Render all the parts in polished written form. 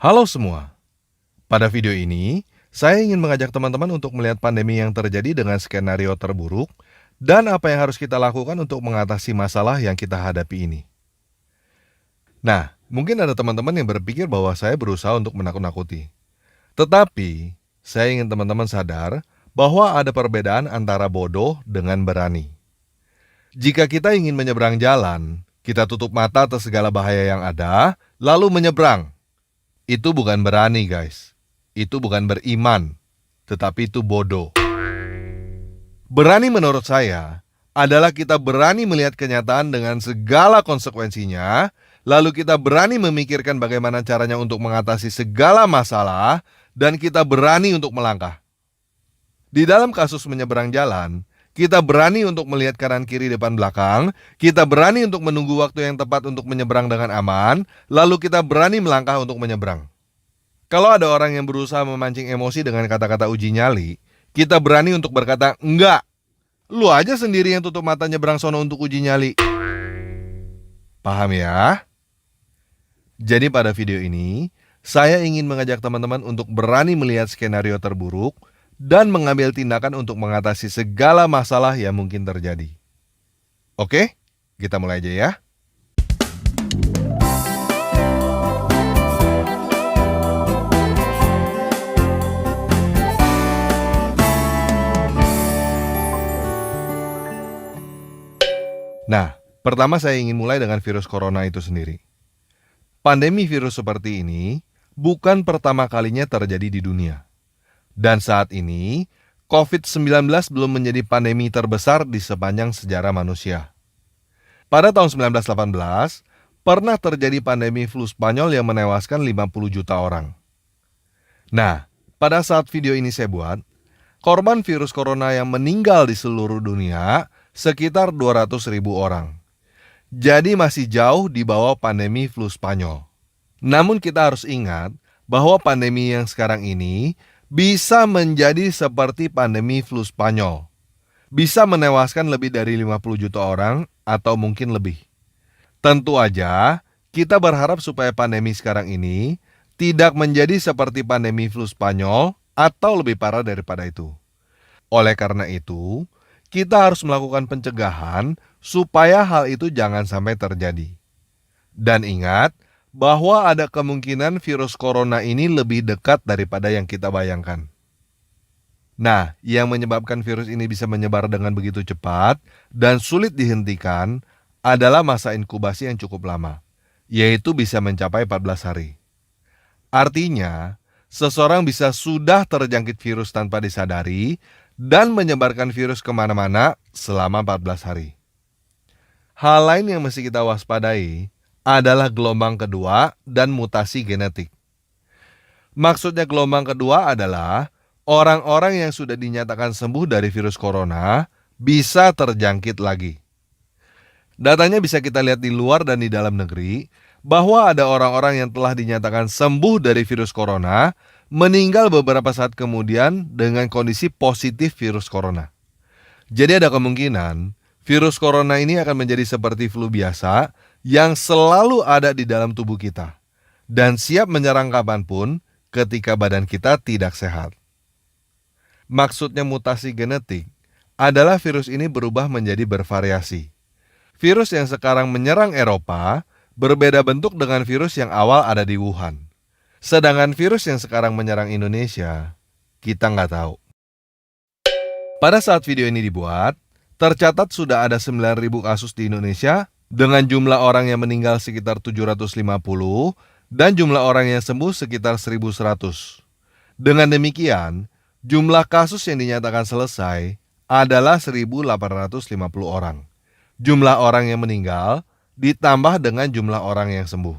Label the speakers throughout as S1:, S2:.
S1: Halo semua, pada video ini saya ingin mengajak teman-teman untuk melihat pandemi yang terjadi dengan skenario terburuk dan apa yang harus kita lakukan untuk mengatasi masalah yang kita hadapi ini. Nah, mungkin ada teman-teman yang berpikir bahwa saya berusaha untuk menakut-nakuti. Tetapi, saya ingin teman-teman sadar bahwa ada perbedaan antara bodoh dengan berani. Jika kita ingin menyeberang jalan, kita tutup mata atas segala bahaya yang ada, lalu menyeberang. Itu bukan berani, guys. Itu bukan beriman, tetapi itu bodoh. Berani menurut saya adalah kita berani melihat kenyataan dengan segala konsekuensinya, lalu kita berani memikirkan bagaimana caranya untuk mengatasi segala masalah, dan kita berani untuk melangkah. Di dalam kasus menyeberang jalan, kita berani untuk melihat kanan kiri depan belakang, kita berani untuk menunggu waktu yang tepat untuk menyeberang dengan aman, lalu kita berani melangkah untuk menyeberang. Kalau ada orang yang berusaha memancing emosi dengan kata-kata uji nyali, kita berani untuk berkata, enggak, lu aja sendiri yang tutup mata nyebrang sono untuk uji nyali. Paham ya? Jadi pada video ini, saya ingin mengajak teman-teman untuk berani melihat skenario terburuk dan mengambil tindakan untuk mengatasi segala masalah yang mungkin terjadi. Oke, kita mulai aja ya. Nah, pertama saya ingin mulai dengan virus corona itu sendiri. Pandemi virus seperti ini bukan pertama kalinya terjadi di dunia. Dan saat ini, COVID-19 belum menjadi pandemi terbesar di sepanjang sejarah manusia. Pada tahun 1918, pernah terjadi pandemi flu Spanyol yang menewaskan 50 juta orang. Nah, pada saat video ini saya buat, korban virus corona yang meninggal di seluruh dunia sekitar 200.000 orang. Jadi masih jauh di bawah pandemi flu Spanyol. Namun kita harus ingat bahwa pandemi yang sekarang ini bisa menjadi seperti pandemi flu Spanyol. Bisa menewaskan lebih dari 50 juta orang atau mungkin lebih. Tentu aja, kita berharap supaya pandemi sekarang ini tidak menjadi seperti pandemi flu Spanyol atau lebih parah daripada itu. Oleh karena itu, kita harus melakukan pencegahan supaya hal itu jangan sampai terjadi. Dan ingat bahwa ada kemungkinan virus corona ini lebih dekat daripada yang kita bayangkan. Nah, yang menyebabkan virus ini bisa menyebar dengan begitu cepat dan sulit dihentikan adalah masa inkubasi yang cukup lama, yaitu bisa mencapai 14 hari. Artinya, seseorang bisa sudah terjangkit virus tanpa disadari dan menyebarkan virus kemana-mana selama 14 hari. Hal lain yang mesti kita waspadai adalah gelombang kedua dan mutasi genetik. Maksudnya gelombang kedua adalah orang-orang yang sudah dinyatakan sembuh dari virus corona bisa terjangkit lagi. Datanya bisa kita lihat di luar dan di dalam negeri bahwa ada orang-orang yang telah dinyatakan sembuh dari virus corona meninggal beberapa saat kemudian dengan kondisi positif virus corona. Jadi ada kemungkinan virus corona ini akan menjadi seperti flu biasa yang selalu ada di dalam tubuh kita dan siap menyerang kapanpun ketika badan kita tidak sehat. Maksudnya mutasi genetik adalah virus ini berubah menjadi bervariasi. Virus yang sekarang menyerang Eropa berbeda bentuk dengan virus yang awal ada di Wuhan. Sedangkan virus yang sekarang menyerang Indonesia, kita nggak tahu. Pada saat video ini dibuat, tercatat sudah ada 9.000 kasus di Indonesia dengan jumlah orang yang meninggal sekitar 750 dan jumlah orang yang sembuh sekitar 1.100. Dengan demikian, jumlah kasus yang dinyatakan selesai adalah 1.850 orang. Jumlah orang yang meninggal ditambah dengan jumlah orang yang sembuh.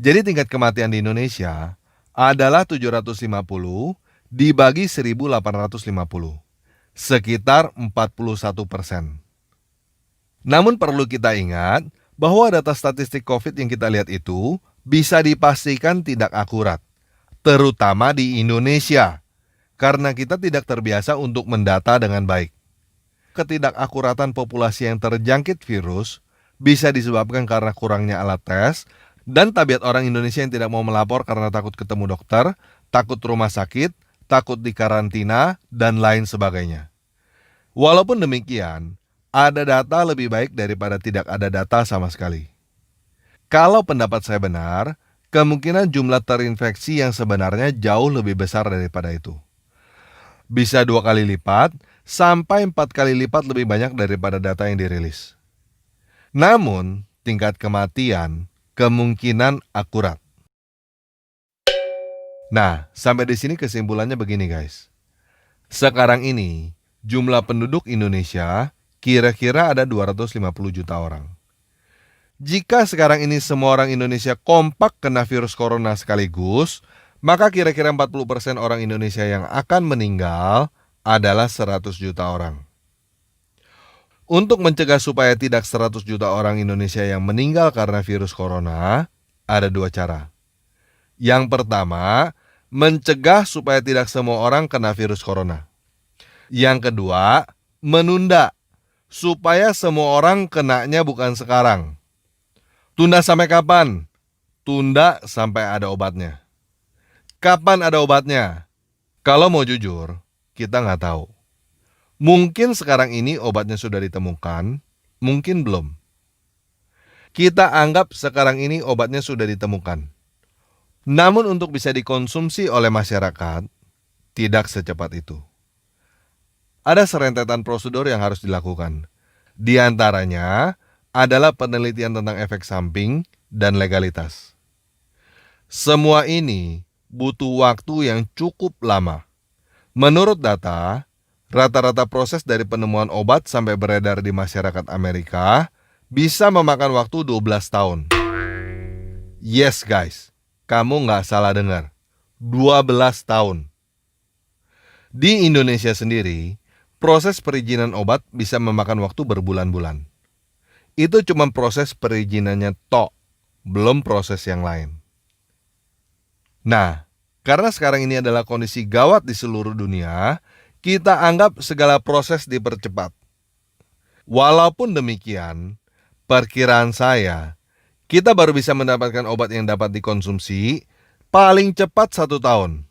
S1: Jadi tingkat kematian di Indonesia adalah 750 dibagi 1.850, sekitar 41%. Namun perlu kita ingat bahwa data statistik COVID yang kita lihat itu bisa dipastikan tidak akurat, terutama di Indonesia, karena kita tidak terbiasa untuk mendata dengan baik. Ketidakakuratan populasi yang terjangkit virus bisa disebabkan karena kurangnya alat tes Dan tabiat orang Indonesia yang tidak mau melapor karena takut ketemu dokter, takut rumah sakit, takut dikarantina, dan lain sebagainya. Walaupun demikian, ada data lebih baik daripada tidak ada data sama sekali. Kalau pendapat saya benar, kemungkinan jumlah terinfeksi yang sebenarnya jauh lebih besar daripada itu. Bisa 2 kali lipat, sampai 4 kali lipat lebih banyak daripada data yang dirilis. Namun, tingkat kematian kemungkinan akurat. Nah, sampai di sini kesimpulannya begini guys. Sekarang ini, jumlah penduduk Indonesia kira-kira ada 250 juta orang. Jika sekarang ini semua orang Indonesia kompak kena virus corona sekaligus, maka kira-kira 40% orang Indonesia yang akan meninggal adalah 100 juta orang. Untuk mencegah supaya tidak 100 juta orang Indonesia yang meninggal karena virus corona, ada 2 cara. Yang pertama, mencegah supaya tidak semua orang kena virus corona. Yang kedua, menunda supaya semua orang kenanya bukan sekarang. Tunda sampai kapan? Tunda sampai ada obatnya. Kapan ada obatnya? Kalau mau jujur, kita nggak tahu. Mungkin sekarang ini obatnya sudah ditemukan, mungkin belum. Kita anggap sekarang ini obatnya sudah ditemukan. Namun untuk bisa dikonsumsi oleh masyarakat, tidak secepat itu. Ada serentetan prosedur yang harus dilakukan. Di antaranya adalah penelitian tentang efek samping dan legalitas. Semua ini butuh waktu yang cukup lama. Menurut data, rata-rata proses dari penemuan obat sampai beredar di masyarakat Amerika bisa memakan waktu 12 tahun. Yes guys, kamu nggak salah dengar. 12 tahun. Di Indonesia sendiri, proses perizinan obat bisa memakan waktu berbulan-bulan. Itu cuma proses perizinannya tok, belum proses yang lain. Nah, karena sekarang ini adalah kondisi gawat di seluruh dunia, kita anggap segala proses dipercepat. Walaupun demikian, perkiraan saya, kita baru bisa mendapatkan obat yang dapat dikonsumsi paling cepat 1 tahun.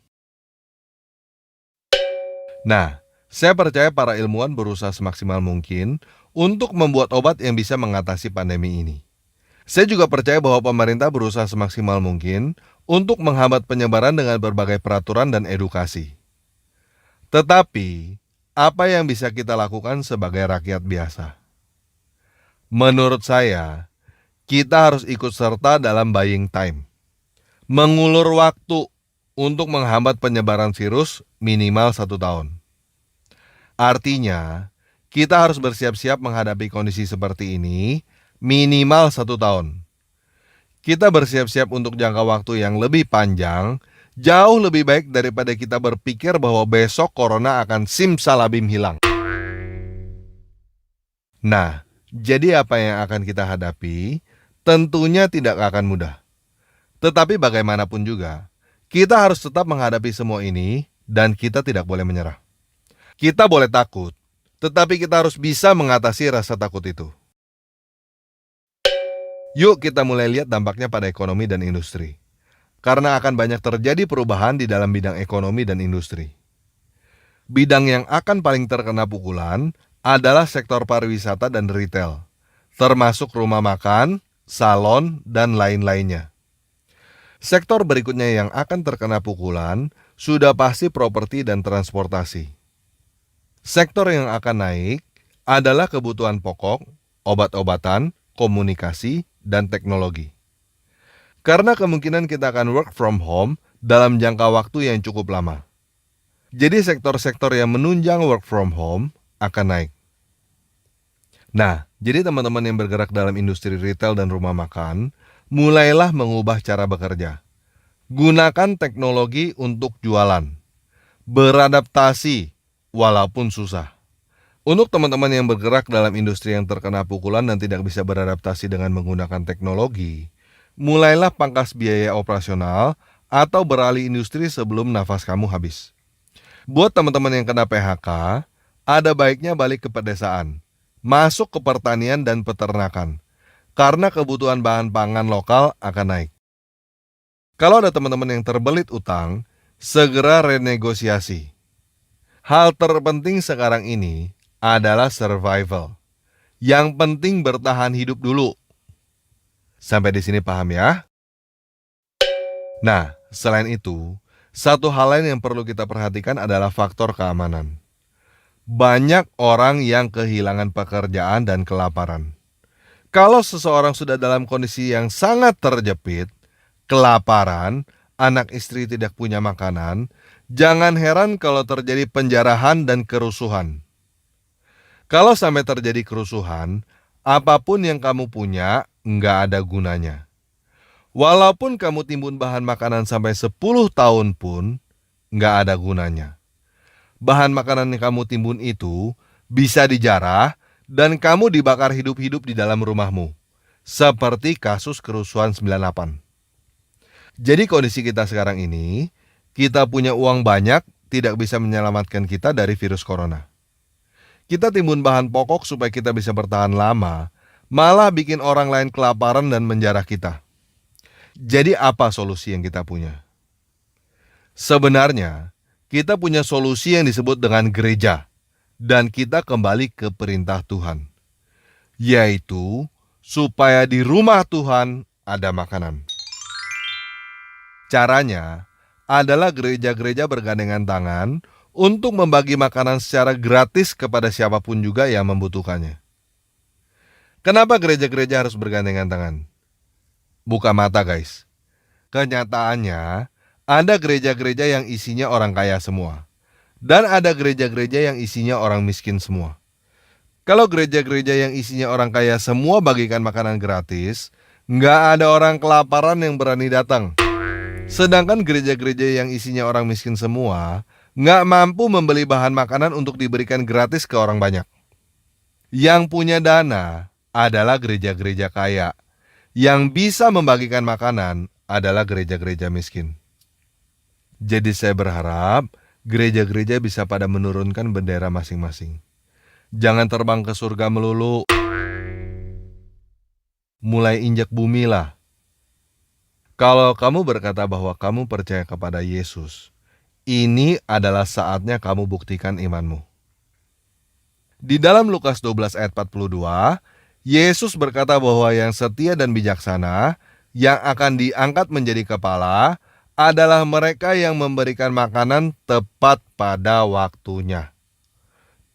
S1: Nah, saya percaya para ilmuwan berusaha semaksimal mungkin untuk membuat obat yang bisa mengatasi pandemi ini. Saya juga percaya bahwa pemerintah berusaha semaksimal mungkin untuk menghambat penyebaran dengan berbagai peraturan dan edukasi. Tetapi, apa yang bisa kita lakukan sebagai rakyat biasa? Menurut saya, kita harus ikut serta dalam buying time. Mengulur waktu untuk menghambat penyebaran virus minimal 1 tahun. Artinya, kita harus bersiap-siap menghadapi kondisi seperti ini minimal 1 tahun. Kita bersiap-siap untuk jangka waktu yang lebih panjang, jauh lebih baik daripada kita berpikir bahwa besok corona akan simsalabim hilang. Nah, jadi apa yang akan kita hadapi? Tentunya tidak akan mudah. Tetapi bagaimanapun juga, kita harus tetap menghadapi semua ini dan kita tidak boleh menyerah. Kita boleh takut, tetapi kita harus bisa mengatasi rasa takut itu. Yuk kita mulai lihat dampaknya pada ekonomi dan industri. Karena akan banyak terjadi perubahan di dalam bidang ekonomi dan industri. Bidang yang akan paling terkena pukulan adalah sektor pariwisata dan retail, termasuk rumah makan, salon, dan lain-lainnya. Sektor berikutnya yang akan terkena pukulan sudah pasti properti dan transportasi. Sektor yang akan naik adalah kebutuhan pokok, obat-obatan, komunikasi, dan teknologi. Karena kemungkinan kita akan work from home dalam jangka waktu yang cukup lama. Jadi sektor-sektor yang menunjang work from home akan naik. Nah, jadi teman-teman yang bergerak dalam industri retail dan rumah makan, mulailah mengubah cara bekerja. Gunakan teknologi untuk jualan. Beradaptasi, walaupun susah. Untuk teman-teman yang bergerak dalam industri yang terkena pukulan dan tidak bisa beradaptasi dengan menggunakan teknologi, mulailah pangkas biaya operasional atau beralih industri sebelum nafas kamu habis. Buat teman-teman yang kena PHK, ada baiknya balik ke pedesaan, masuk ke pertanian dan peternakan. karena kebutuhan bahan pangan lokal akan naik. Kalau ada teman-teman yang terbelit utang, segera renegosiasi. Hal terpenting sekarang ini adalah survival. Yang penting bertahan hidup dulu. Sampai di sini paham ya? Nah, selain itu, satu hal lain yang perlu kita perhatikan adalah faktor keamanan. Banyak orang yang kehilangan pekerjaan dan kelaparan. Kalau seseorang sudah dalam kondisi yang sangat terjepit, kelaparan, anak istri tidak punya makanan, jangan heran kalau terjadi penjarahan dan kerusuhan. Kalau sampai terjadi kerusuhan, apapun yang kamu punya nggak ada gunanya. Walaupun kamu timbun bahan makanan sampai 10 tahun pun, nggak ada gunanya. Bahan makanan yang kamu timbun itu bisa dijarah dan kamu dibakar hidup-hidup di dalam rumahmu. Seperti kasus kerusuhan 98. Jadi kondisi kita sekarang ini, kita punya uang banyak tidak bisa menyelamatkan kita dari virus corona. Kita timbun bahan pokok supaya kita bisa bertahan lama, malah bikin orang lain kelaparan dan menjarah kita. Jadi apa solusi yang kita punya? Sebenarnya, kita punya solusi yang disebut dengan gereja, dan kita kembali ke perintah Tuhan, yaitu supaya di rumah Tuhan ada makanan. Caranya adalah gereja-gereja bergandengan tangan untuk membagi makanan secara gratis kepada siapapun juga yang membutuhkannya. Kenapa gereja-gereja harus bergandengan tangan? Buka mata guys. Kenyataannya, ada gereja-gereja yang isinya orang kaya semua. Dan ada gereja-gereja yang isinya orang miskin semua. Kalau gereja-gereja yang isinya orang kaya semua bagikan makanan gratis, nggak ada orang kelaparan yang berani datang. Sedangkan gereja-gereja yang isinya orang miskin semua, nggak mampu membeli bahan makanan untuk diberikan gratis ke orang banyak. Yang punya dana adalah gereja-gereja kaya. Yang bisa membagikan makanan adalah gereja-gereja miskin. Jadi saya berharap gereja-gereja bisa pada menurunkan bendera masing-masing. Jangan terbang ke surga melulu. Mulai injak bumi lah. Kalau kamu berkata bahwa kamu percaya kepada Yesus, ini adalah saatnya kamu buktikan imanmu. Di dalam Lukas 12 ayat 42, Yesus berkata bahwa yang setia dan bijaksana, yang akan diangkat menjadi kepala, adalah mereka yang memberikan makanan tepat pada waktunya.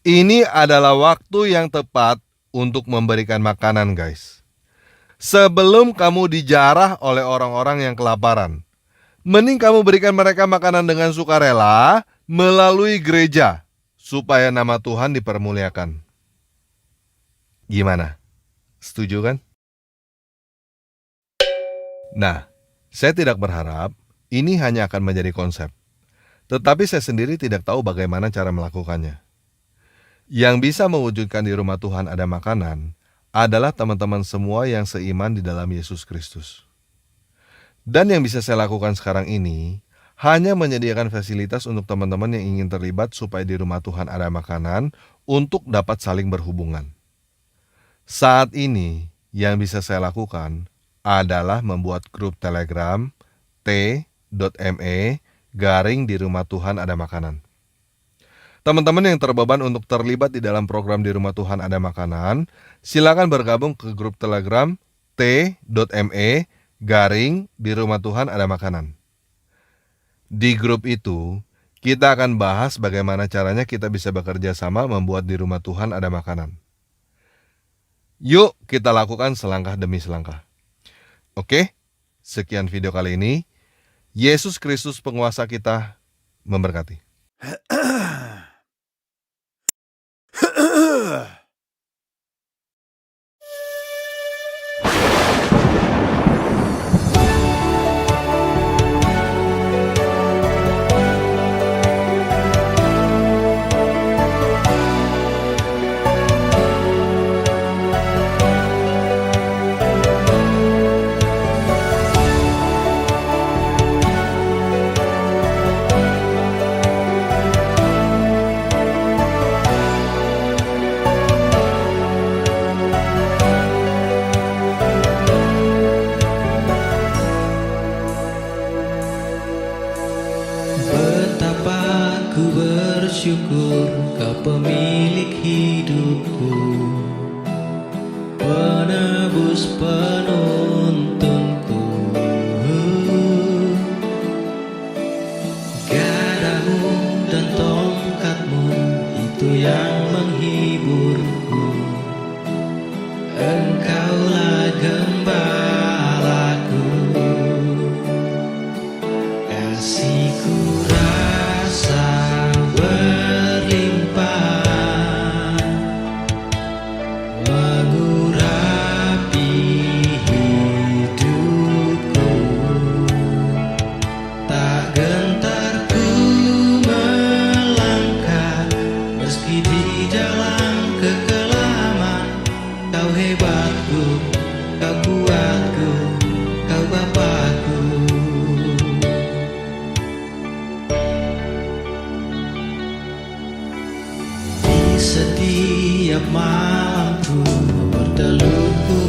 S1: Ini adalah waktu yang tepat untuk memberikan makanan, guys. Sebelum kamu dijarah oleh orang-orang yang kelaparan, mending kamu berikan mereka makanan dengan sukarela melalui gereja, supaya nama Tuhan dipermuliakan. Gimana? Setuju kan? Nah, saya tidak berharap ini hanya akan menjadi konsep. Tetapi saya sendiri tidak tahu bagaimana cara melakukannya. Yang bisa mewujudkan di rumah Tuhan ada makanan adalah teman-teman semua yang seiman di dalam Yesus Kristus. Dan yang bisa saya lakukan sekarang ini hanya menyediakan fasilitas untuk teman-teman yang ingin terlibat supaya di rumah Tuhan ada makanan untuk dapat saling berhubungan. Saat ini yang bisa saya lakukan adalah membuat grup Telegram t.me/ di rumah Tuhan ada makanan. Teman-teman yang terbeban untuk terlibat di dalam program di rumah Tuhan ada makanan, silakan bergabung ke grup Telegram t.me/ di rumah Tuhan ada makanan. Di grup itu, kita akan bahas bagaimana caranya kita bisa bekerja sama membuat di rumah Tuhan ada makanan. Yuk kita lakukan selangkah demi selangkah. Oke, sekian video kali ini. Yesus Kristus penguasa kita memberkati.
S2: Aku bersyukur Kau pemilik hidupku, penebus penuntunku. Gadamu dan tongkatmu itu yang menghiburku. Engkaulah gembalaku. Kasihku rasa berlimpah, mengurapi hidupku. Tak gentar ku melangkah, meski di dalam kekelaman. Kau hebatku, kau kuatku, kau Bapakku. Di setiap malamku bertelut ku